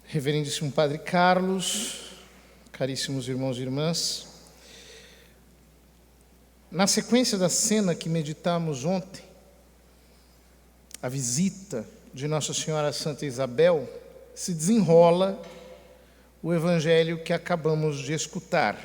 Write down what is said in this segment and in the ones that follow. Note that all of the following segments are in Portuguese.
Reverendíssimo Padre Carlos, caríssimos irmãos e irmãs, na sequência da cena que meditamos ontem, a visita de Nossa Senhora Santa Isabel, se desenrola o evangelho que acabamos de escutar.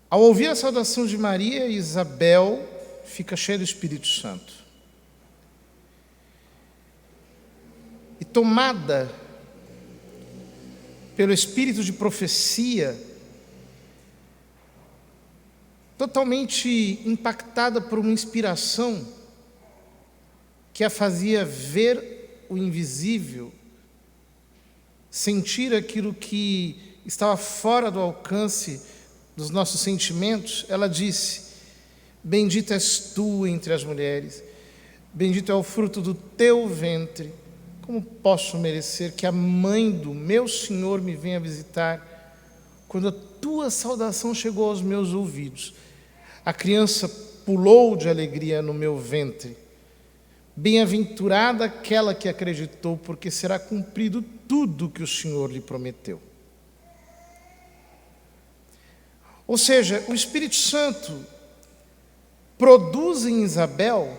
Ao ouvir a saudação de Maria, Isabel fica cheia do Espírito Santo. E tomada pelo espírito de profecia, totalmente impactada por uma inspiração que a fazia ver o invisível, sentir aquilo que estava fora do alcance dos nossos sentimentos, ela disse: bendita és tu entre as mulheres, bendito é o fruto do teu ventre. Como posso merecer que a mãe do meu Senhor me venha visitar quando a tua saudação chegou aos meus ouvidos? A criança pulou de alegria no meu ventre. Bem-aventurada aquela que acreditou, porque será cumprido tudo que o Senhor lhe prometeu. Ou seja, o Espírito Santo produz em Isabel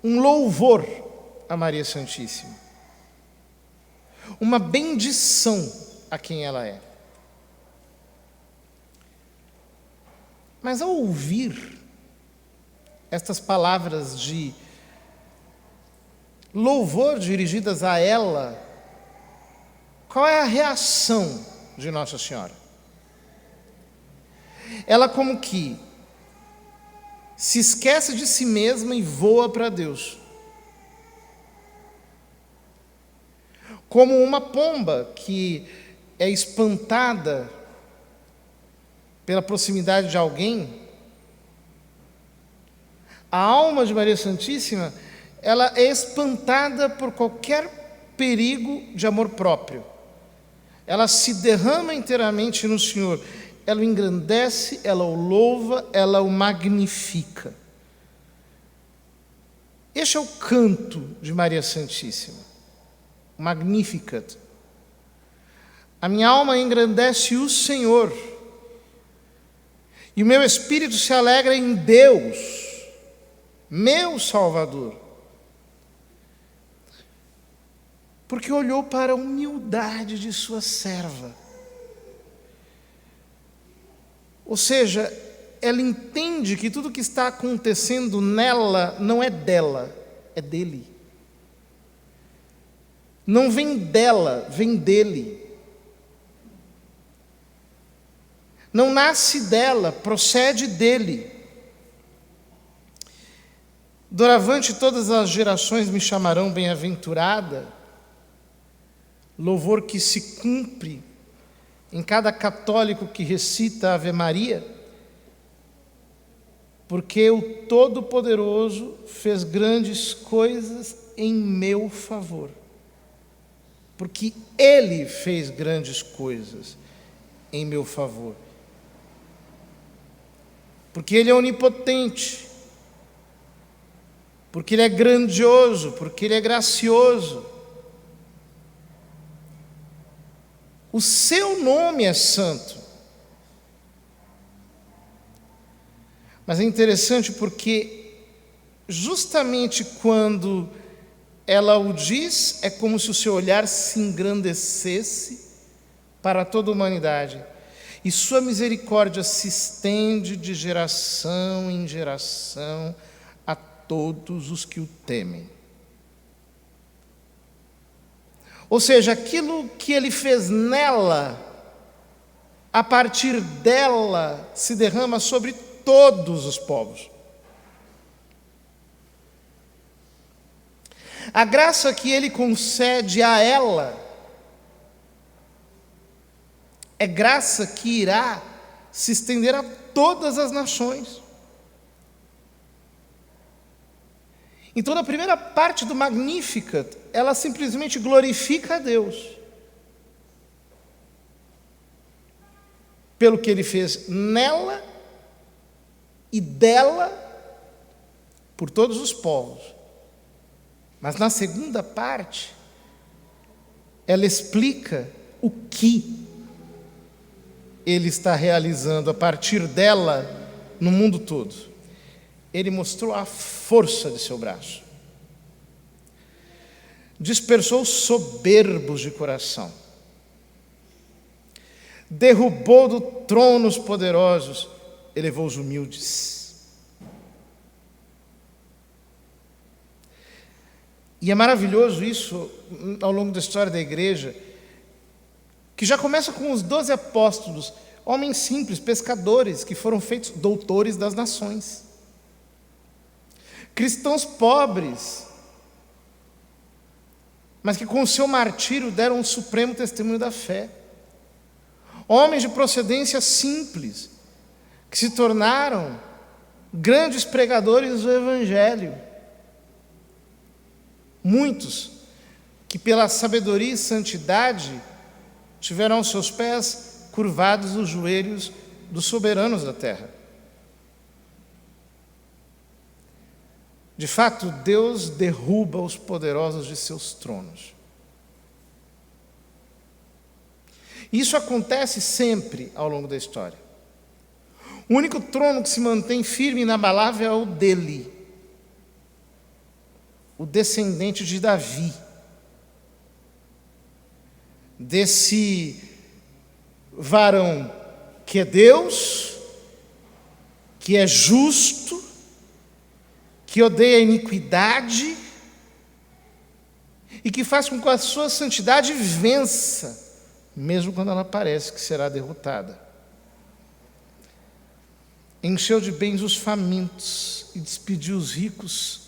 um louvor a Maria Santíssima, uma bendição a quem ela é. Mas ao ouvir estas palavras de louvor dirigidas a ela, qual é a reação de Nossa Senhora? Ela como que se esquece de si mesma e voa para Deus. Como uma pomba que é espantada pela proximidade de alguém, a alma de Maria Santíssima, ela é espantada por qualquer perigo de amor próprio. Ela se derrama inteiramente no Senhor. Ela o engrandece, ela o louva, ela o magnifica. Este é o canto de Maria Santíssima. Magnificat. A minha alma engrandece o Senhor, e o meu espírito se alegra em Deus, meu Salvador, porque olhou para a humildade de sua serva. Ou seja, ela entende que tudo que está acontecendo nela não é dela, é dele. Não vem dela, vem dele. Não nasce dela, procede dele. Doravante todas as gerações me chamarão bem-aventurada, louvor que se cumpre em cada católico que recita a Ave Maria, porque o Todo-Poderoso fez grandes coisas em meu favor. Porque Ele fez grandes coisas em meu favor. Porque Ele é onipotente. Porque Ele é grandioso. Porque Ele é gracioso. O seu nome é santo. Mas é interessante porque justamente quando ela o diz, é como se o seu olhar se engrandecesse para toda a humanidade. E sua misericórdia se estende de geração em geração a todos os que o temem. Ou seja, aquilo que ele fez nela, a partir dela, se derrama sobre todos os povos. A graça que ele concede a ela é graça que irá se estender a todas as nações. Então, na primeira parte do Magnificat, ela simplesmente glorifica a Deus pelo que Ele fez nela e dela por todos os povos. Mas na segunda parte, ela explica o que ele está realizando a partir dela no mundo todo. Ele mostrou a força de seu braço. Dispersou os soberbos de coração. Derrubou do trono os poderosos, elevou os humildes. E é maravilhoso isso ao longo da história da igreja, que já começa com os 12 apóstolos, homens simples, pescadores, que foram feitos doutores das nações. Cristãos pobres, mas que com o seu martírio deram um supremo testemunho da fé. Homens de procedência simples, que se tornaram grandes pregadores do Evangelho. Muitos que pela sabedoria e santidade tiveram aos seus pés curvados os joelhos dos soberanos da terra. De fato, Deus derruba os poderosos de seus tronos. Isso acontece sempre ao longo da história. O único trono que se mantém firme e inabalável é o dele, o descendente de Davi, desse varão que é Deus, que é justo, que odeia a iniquidade e que faz com que a sua santidade vença, mesmo quando ela parece que será derrotada. Encheu de bens os famintos e despediu os ricos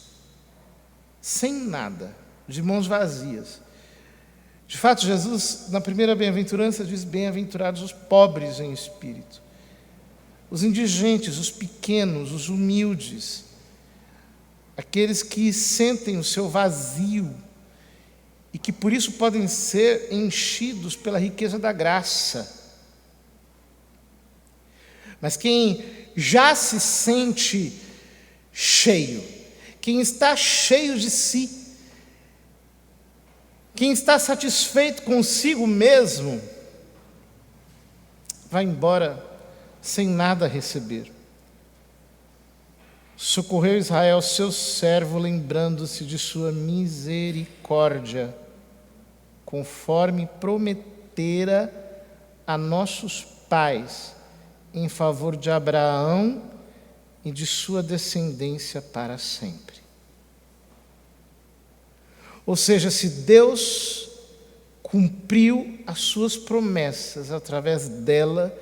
sem nada, de mãos vazias. De fato, Jesus, na primeira bem-aventurança, diz: bem-aventurados os pobres em espírito, os indigentes, os pequenos, os humildes, aqueles que sentem o seu vazio e que por isso podem ser enchidos pela riqueza da graça. Mas quem já se sente cheio, quem está cheio de si, quem está satisfeito consigo mesmo, vai embora sem nada receber. Socorreu Israel, seu servo, lembrando-se de sua misericórdia, conforme prometera a nossos pais, em favor de Abraão e de sua descendência para sempre. Ou seja, se Deus cumpriu as suas promessas através dela,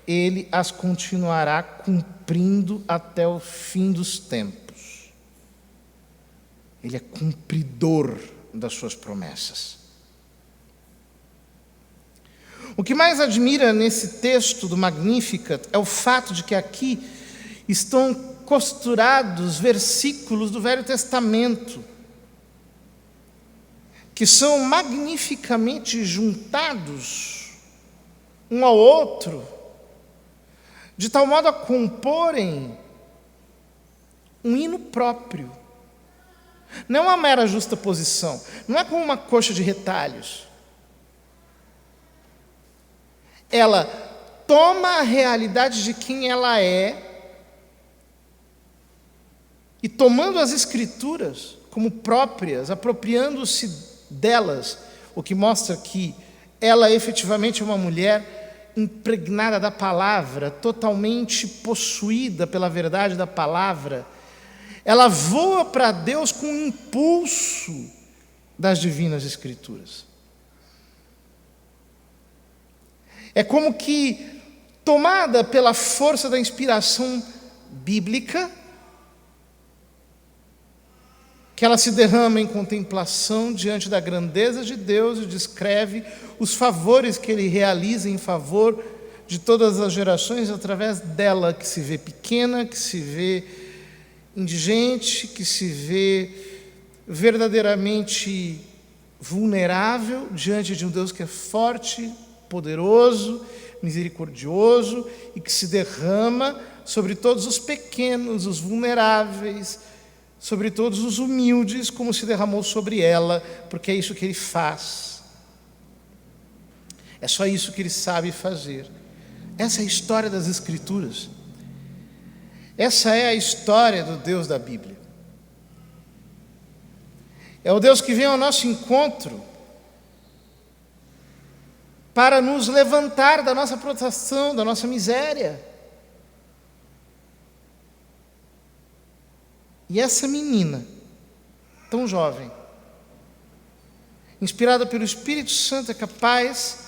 Ele as continuará cumprindo até o fim dos tempos. Ele é cumpridor das suas promessas. O que mais admira nesse texto do Magnificat é o fato de que aqui estão costurados versículos do Velho Testamento, que são magnificamente juntados um ao outro, de tal modo a comporem um hino próprio. Não é uma mera justaposição, não é como uma coxa de retalhos. Ela toma a realidade de quem ela é e, tomando as Escrituras como próprias, apropriando-se delas, o que mostra que ela efetivamente é uma mulher impregnada da palavra, totalmente possuída pela verdade da palavra. Ela voa para Deus com o impulso das divinas Escrituras. É como que, tomada pela força da inspiração bíblica, que ela se derrama em contemplação diante da grandeza de Deus e descreve os favores que Ele realiza em favor de todas as gerações, através dela, que se vê pequena, que se vê indigente, que se vê verdadeiramente vulnerável diante de um Deus que é forte, poderoso, misericordioso e que se derrama sobre todos os pequenos, os vulneráveis, sobre todos os humildes, como se derramou sobre ela, porque é isso que Ele faz. É só isso que Ele sabe fazer. Essa é a história das Escrituras. Essa é a história do Deus da Bíblia. É o Deus que vem ao nosso encontro para nos levantar da nossa prostração, da nossa miséria. E essa menina, tão jovem, inspirada pelo Espírito Santo, é capaz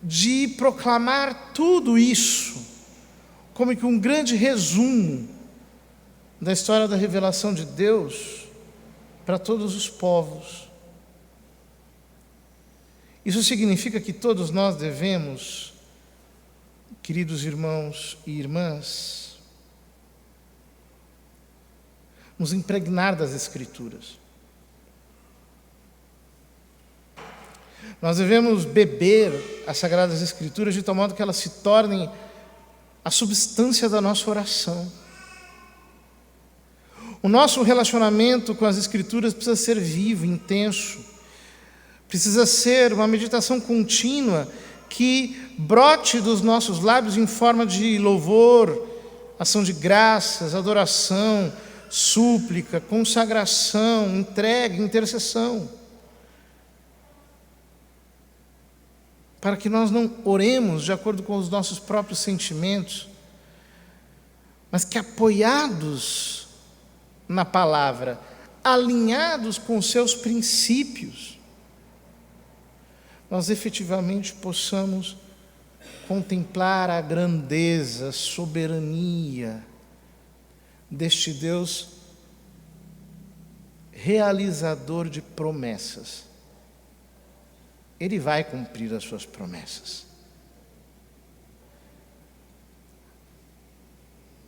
de proclamar tudo isso como que um grande resumo da história da revelação de Deus para todos os povos. Isso significa que todos nós devemos, queridos irmãos e irmãs, nos impregnar das Escrituras. Nós devemos beber as Sagradas Escrituras de tal modo que elas se tornem a substância da nossa oração. O nosso relacionamento com as Escrituras precisa ser vivo, intenso. Precisa ser uma meditação contínua que brote dos nossos lábios em forma de louvor, ação de graças, adoração, súplica, consagração, entrega, intercessão. Para que nós não oremos de acordo com os nossos próprios sentimentos, mas que apoiados na palavra, alinhados com os seus princípios, nós efetivamente possamos contemplar a grandeza, a soberania deste Deus realizador de promessas. Ele vai cumprir as suas promessas.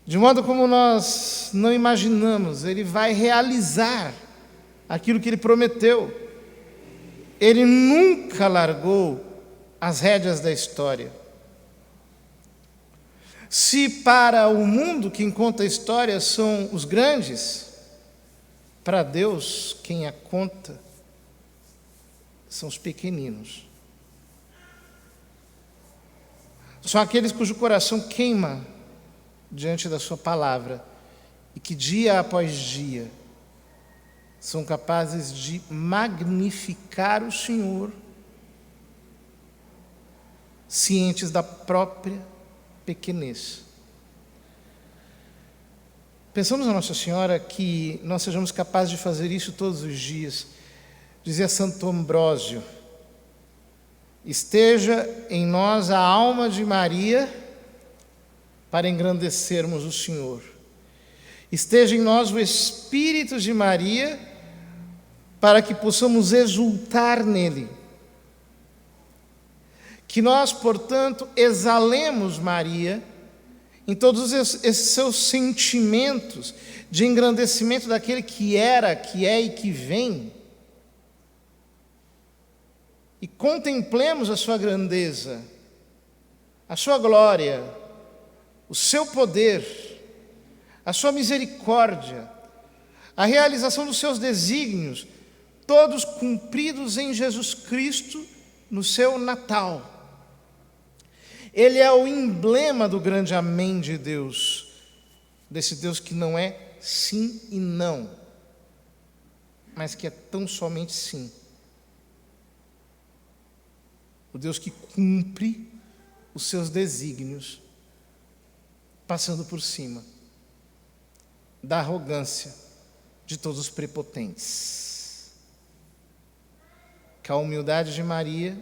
De modo como nós não imaginamos, Ele vai realizar aquilo que Ele prometeu. Ele nunca largou as rédeas da história. Se para o mundo quem conta a história são os grandes, para Deus quem a conta são os pequeninos. São aqueles cujo coração queima diante da sua palavra e que dia após dia são capazes de magnificar o Senhor, cientes da própria pequenez. Pensamos na Nossa Senhora que nós sejamos capazes de fazer isso todos os dias. Dizia Santo Ambrósio: esteja em nós a alma de Maria para engrandecermos o Senhor. Esteja em nós o Espírito de Maria para que possamos exultar nele. Que nós, portanto, exalemos Maria em todos esses seus sentimentos de engrandecimento daquele que era, que é e que vem. E contemplemos a sua grandeza, a sua glória, o seu poder, a sua misericórdia, a realização dos seus desígnios, todos cumpridos em Jesus Cristo no seu Natal. Ele é o emblema do grande amém de Deus, desse Deus que não é sim e não, mas que é tão somente sim. O Deus que cumpre os seus desígnios, passando por cima da arrogância de todos os prepotentes. Que a humildade de Maria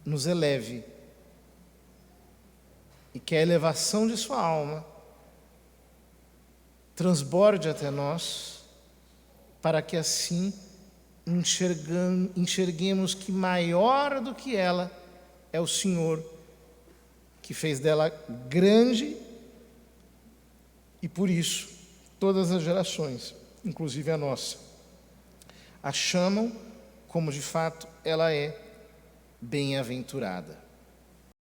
nos eleve e que a elevação de sua alma transborde até nós, para que assim enxerguemos que maior do que ela é o Senhor, que fez dela grande, e por isso todas as gerações, inclusive a nossa, a chamam como de fato ela é bem-aventurada.